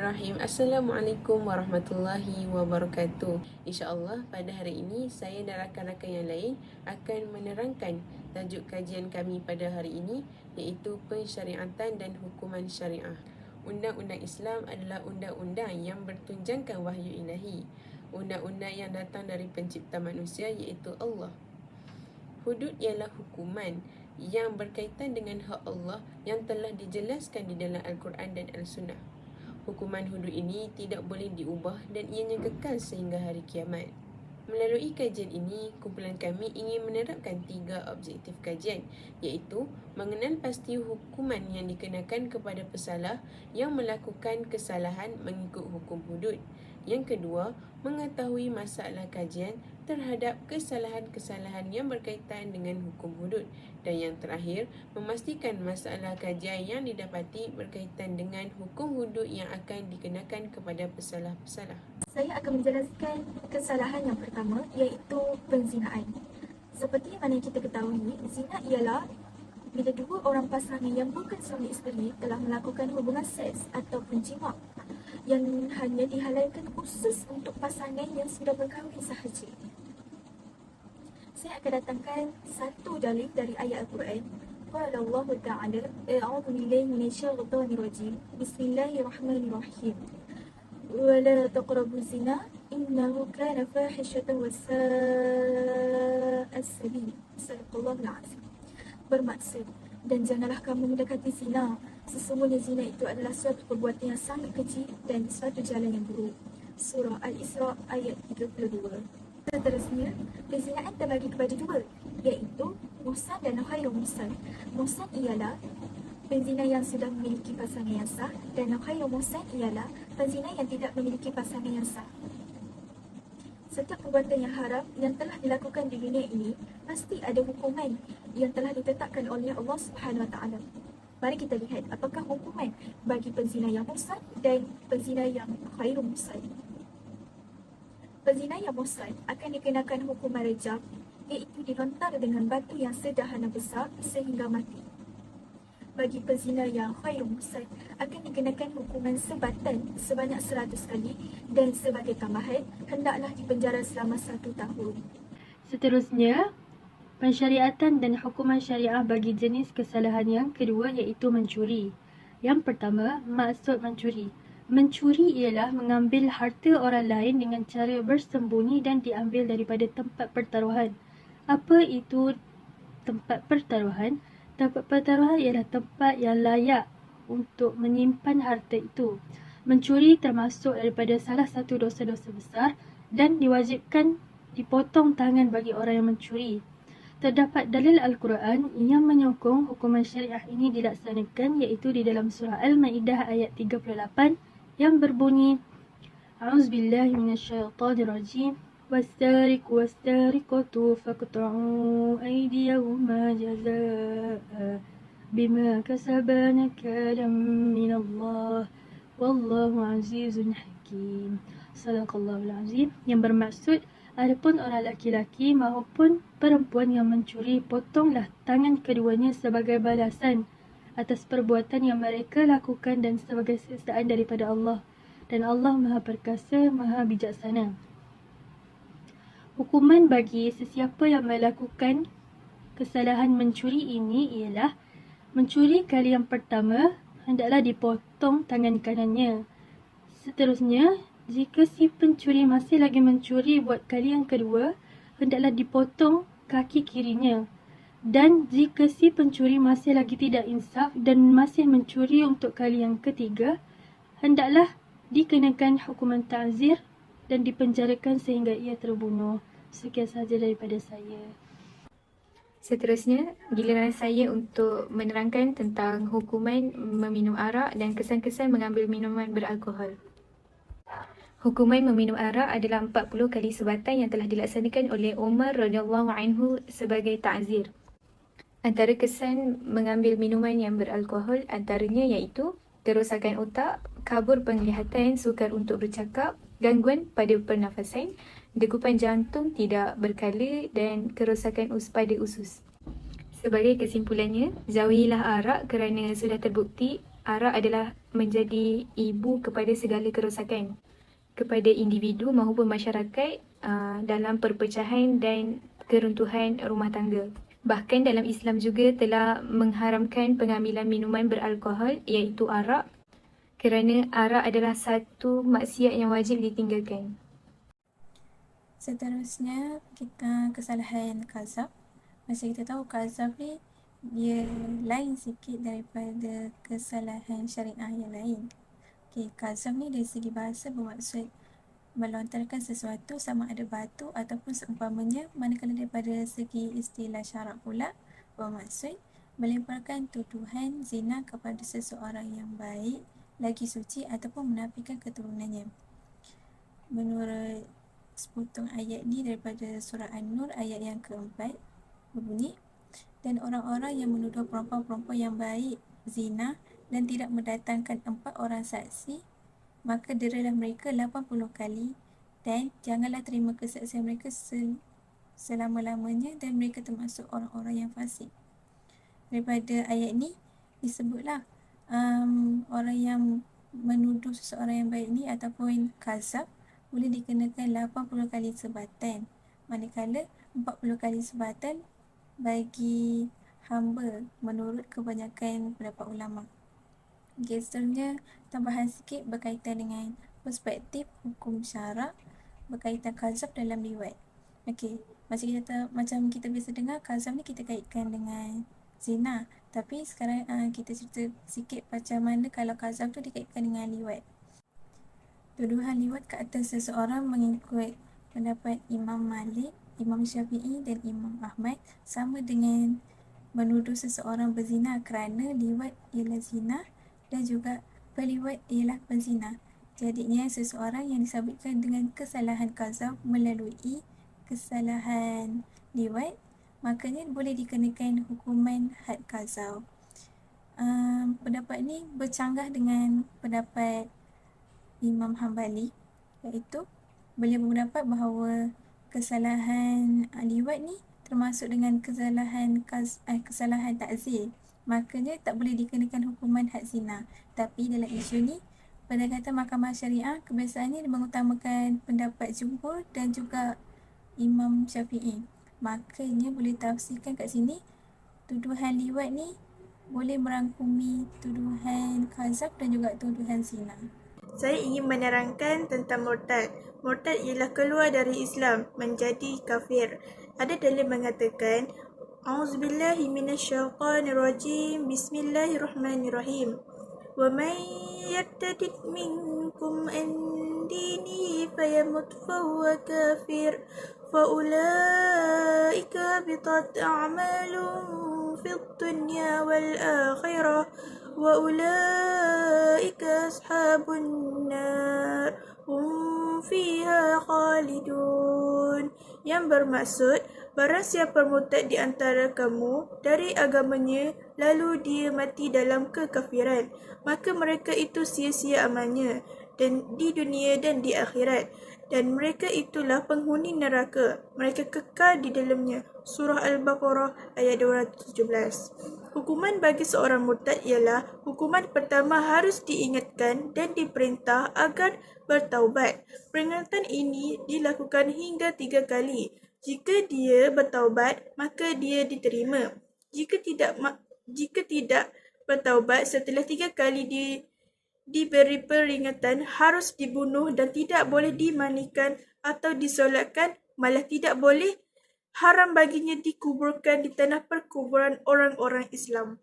Bismillahirrahmanirrahim. Assalamualaikum warahmatullahi wabarakatuh. InsyaAllah pada hari ini saya dan rakan-rakan yang lain akan menerangkan tajuk kajian kami pada hari ini, iaitu pensyariatan dan hukuman syariah. Undang-undang Islam adalah undang-undang yang bertunjangkan wahyu ilahi, undang-undang yang datang dari pencipta manusia iaitu Allah. Hudud ialah hukuman yang berkaitan dengan hak Allah yang telah dijelaskan di dalam Al-Quran dan Al-Sunnah. Hukuman hudud ini tidak boleh diubah dan ianya kekal sehingga hari kiamat. Melalui kajian ini, kumpulan kami ingin menerapkan 3 objektif kajian, iaitu mengenal pasti hukuman yang dikenakan kepada pesalah yang melakukan kesalahan mengikut hukum hudud. Yang kedua, mengetahui masalah kajian terhadap kesalahan-kesalahan yang berkaitan dengan hukum hudud. Dan yang terakhir, memastikan masalah kajian yang didapati berkaitan dengan hukum hudud yang akan dikenakan kepada pesalah-pesalah. Saya akan menjelaskan kesalahan yang pertama, iaitu penzinaan. Seperti mana kita ketahui, zina ialah bila dua orang pasangan yang bukan suami isteri telah melakukan hubungan seks atau penjimak yang hanya dihalalkan khusus untuk pasangan yang sudah berkahwin sahaja. Saya akan datangkan satu dalil dari ayat Al-Quran. Qala Allah Ta'ala, a'udzu billahi minasyaitonir rajim. Bismillahirrahmanirrahim. ولا تقربوا الزنا إنه كان فاحشة وساء السبيل صدق الله العظيم. Bermaksud, dan janganlah kamu mendekati zina. Sesungguhnya zina itu adalah suatu perbuatan yang sangat kecil dan suatu jalan yang buruk. Surah Al-Isra ayat 32. Seterusnya, perzinaan terbagi kepada dua, iaitu muhsan dan ghairu muhsan. Muhsan ialah penzina yang sudah memiliki pasangan yang sah, dan ghairu muhsan ialah penzina yang tidak memiliki pasangan yang sah. Setiap perbuatan yang haram yang telah dilakukan di dunia ini pasti ada hukuman yang telah ditetapkan oleh Allah Subhanahu Wa Taala. Mari kita lihat apakah hukuman bagi penzina yang muhsan dan penzina yang ghairu muhsan. Penzina yang muhsan akan dikenakan hukuman rejam, iaitu dilontar dengan batu yang sederhana besar sehingga mati. Bagi penzina yang ghairu muhsan akan dikenakan hukuman sebatan sebanyak 100 kali, dan sebagai tambahan hendaklah dipenjara selama 1 tahun. Seterusnya, pensyariatan dan hukuman syariah bagi jenis kesalahan yang kedua, iaitu mencuri. Yang pertama, maksud mencuri. Mencuri ialah mengambil harta orang lain dengan cara bersembunyi dan diambil daripada tempat pertaruhan. Apa itu tempat pertaruhan? Tempat pertaruhan ialah tempat yang layak untuk menyimpan harta itu. Mencuri termasuk daripada salah satu dosa-dosa besar dan diwajibkan dipotong tangan bagi orang yang mencuri. Terdapat dalil Al-Quran yang menyokong hukuman syariah ini dilaksanakan, iaitu di dalam surah Al-Ma'idah ayat 38 yang berbunyi, A'udzubillahi minasyaitonirrajim. والسارق والسارقة فاقطعوا أيديهما جزاء بما كسبا نكالا من الله والله عزيز حكيم. Sadaqallahul Azim. Yang bermaksud, adapun orang laki-laki maupun perempuan yang mencuri, potonglah tangan keduanya sebagai balasan atas perbuatan yang mereka lakukan dan sebagai siksaan daripada Allah. Dan Allah Maha Perkasa, Maha Bijaksana. Hukuman bagi sesiapa yang melakukan kesalahan mencuri ini ialah mencuri kali yang pertama, hendaklah dipotong tangan kanannya. Seterusnya, jika si pencuri masih lagi mencuri buat kali yang kedua, hendaklah dipotong kaki kirinya. Dan jika si pencuri masih lagi tidak insaf dan masih mencuri untuk kali yang ketiga, hendaklah dikenakan hukuman ta'zir dan dipenjarakan sehingga ia terbunuh. Sekian sahaja daripada saya. Seterusnya, giliran saya untuk menerangkan tentang hukuman meminum arak dan kesan-kesan mengambil minuman beralkohol. Hukuman meminum arak adalah 40 kali sebatan yang telah dilaksanakan oleh Umar radhiyallahu anhu sebagai ta'zir. Antara kesan mengambil minuman yang beralkohol antaranya iaitu kerosakan otak, kabur penglihatan, sukar untuk bercakap, gangguan pada pernafasan, degupan jantung tidak berkala dan kerosakan pada usus. Sebagai kesimpulannya, jauhilah arak kerana sudah terbukti arak adalah menjadi ibu kepada segala kerosakan kepada individu maupun masyarakat dalam perpecahan dan keruntuhan rumah tangga. Bahkan dalam Islam juga telah mengharamkan pengambilan minuman beralkohol iaitu arak, kerana arak adalah satu maksiat yang wajib ditinggalkan. Seterusnya, kita kesalahan kazab. Macam kita tahu kazab ni dia lain sikit daripada kesalahan syariah yang lain. Kazab ni dari segi bahasa bermaksud melontarkan sesuatu sama ada batu ataupun seumpamanya, manakala daripada segi istilah syarak pula bermaksud melemparkan tuduhan zina kepada seseorang yang baik, lagi suci ataupun menafikan keturunannya. Menurut sepotong ayat ni daripada surah An-Nur ayat yang keempat berbunyi, dan orang-orang yang menuduh perempuan-perempuan yang baik zina dan tidak mendatangkan 4 orang saksi, maka deralah mereka 80 kali dan janganlah terima kesaksian mereka selama-lamanya, dan mereka termasuk orang-orang yang fasik. Daripada ayat ni disebutlah orang yang menuduh seseorang yang baik ni ataupun kazab boleh dikenakan 80 kali sebatan, manakala 40 kali sebatan bagi hamba menurut kebanyakan pendapat ulama. Seterusnya, tambahan sikit berkaitan dengan perspektif hukum syarak berkaitan kazab dalam riwayat. Macam kita biasa dengar, kazab ni kita kaitkan dengan zina, tapi sekarang kita cerita sikit macam mana kalau kazab tu dikaitkan dengan liwat. Tuduhan liwat ke atas seseorang mengikut pendapat Imam Malik, Imam Syafi'i dan Imam Ahmad sama dengan menuduh seseorang berzina, kerana liwat ialah zina dan juga peliwat ialah penzina. Jadinya seseorang yang disabitkan dengan kesalahan kazab melalui kesalahan liwat, makanya boleh dikenakan hukuman had kazab. Pendapat ni bercanggah dengan pendapat Imam Hambali, iaitu beliau berpendapat bahawa kesalahan liwat ni termasuk dengan kesalahan takzir, makanya tak boleh dikenakan hukuman had zina. Tapi dalam isu ni, pada kata Mahkamah Syariah kebiasaannya mengutamakan pendapat jumhur dan juga Imam Syafi'i. Makanya boleh tafsirkan kat sini tuduhan liwat ni boleh merangkumi tuduhan kazab dan juga tuduhan zina. Saya ingin menerangkan tentang murtad. Murtad ialah keluar dari Islam menjadi kafir. Ada dalil mengatakan, A'udzubillahi minasyaitonirrajim. Bismillahirrahmanirrahim. Wa may yartadid minkum an dinihi fayamut fahuwa kafir. فأولئك بطت أعمالهم في الدنيا والآخرة وأولئك أصحاب النار هم فيها خالدون. Yang bermaksud, barang siapa murtad di antara kamu dari agamanya lalu dia mati dalam kekafiran, maka mereka itu sia-sia amalnya dan di dunia dan di akhirat, dan mereka itulah penghuni neraka, mereka kekal di dalamnya. Surah Al-Baqarah ayat 217. Hukuman bagi seorang murtad ialah, hukuman pertama harus diingatkan dan diperintah agar bertaubat. Peringatan ini dilakukan hingga 3 kali. Jika dia bertaubat, maka dia diterima. Jika tidak bertaubat setelah 3 kali diberi peringatan, harus dibunuh dan tidak boleh dimandikan atau disolatkan, malah tidak boleh, haram baginya dikuburkan di tanah perkuburan orang-orang Islam.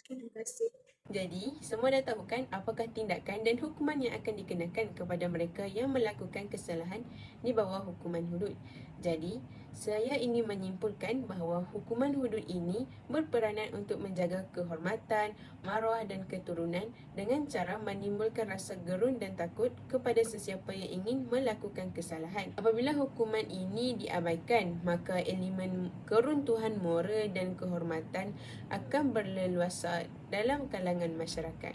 Terima kasih. Jadi, semua dah tahu kan apakah tindakan dan hukuman yang akan dikenakan kepada mereka yang melakukan kesalahan di bawah hukuman hudud. Jadi, saya ingin menyimpulkan bahawa hukuman hudud ini berperanan untuk menjaga kehormatan, maruah dan keturunan dengan cara menimbulkan rasa gerun dan takut kepada sesiapa yang ingin melakukan kesalahan. Apabila hukuman ini diabaikan, maka elemen keruntuhan moral dan kehormatan akan berleluasa dalam kalangan masyarakat.